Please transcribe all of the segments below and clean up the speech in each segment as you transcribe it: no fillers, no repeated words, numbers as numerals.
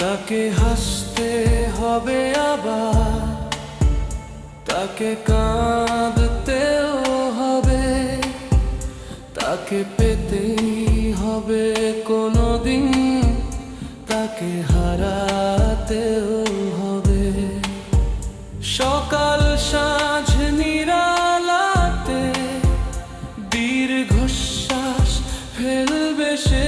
তাকে হাসতে হবে আবার, তাকে কাঁদতেও হবে, তাকে পেতেই হবে কোনোদিন, তাকে হারাতেও হবে। সকাল সাঁঝ নিরালাতে দীর্ঘশ্বাস ফেলবে সে,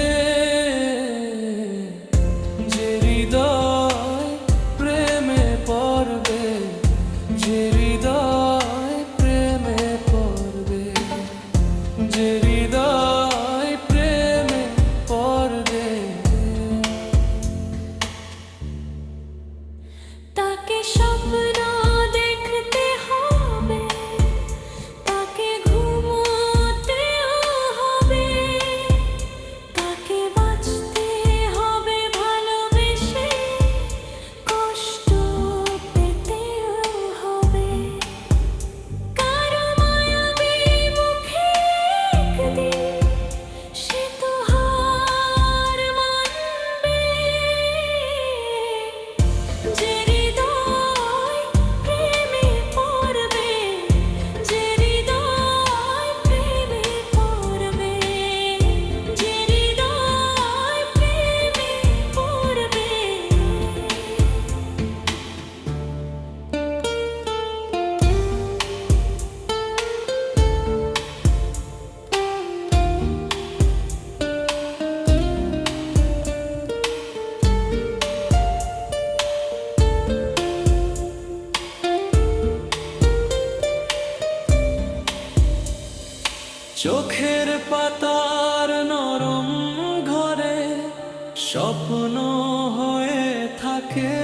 চোখের পাতার নরম ঘরে স্বপ্ন হয়ে থাকে,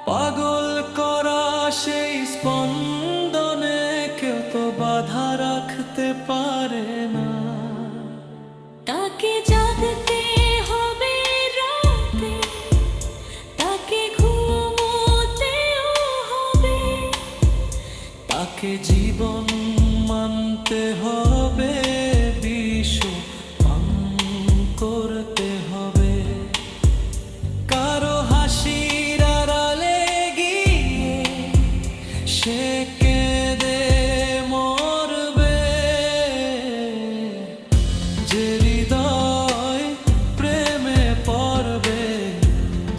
পাগল করা সেই স্পন্দনে কেউ তো বাধা রাখতে পারে না। তাকে জাগতে হবে রাতে, তাকে ঘুমোতেও হবে, তাকে জীবন মানতে হবে, বিষ পান করতে হবে। কারো হাসির আড়ালে গিয়ে সে কেঁদে মরবে, যে হৃদয় প্রেমে পড়বে,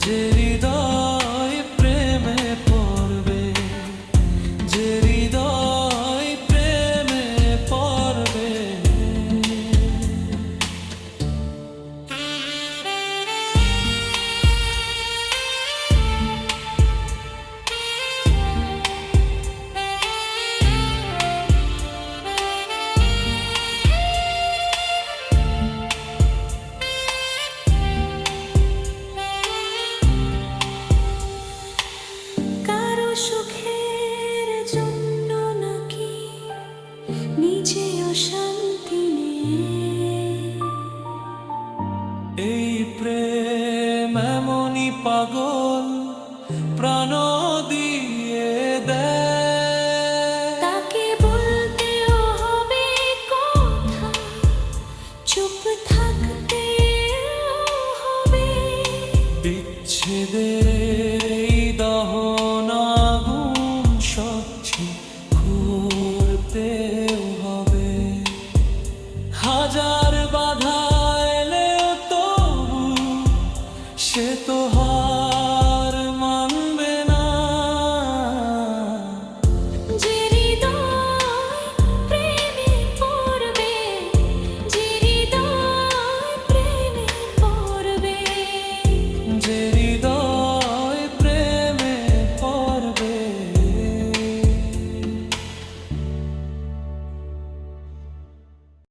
যে হৃদয় প্রেমে পড়বে, যে হৃদয় প্রেমে পড়বে। কারো সুখের জন্য নাকি নিজে অশান্তি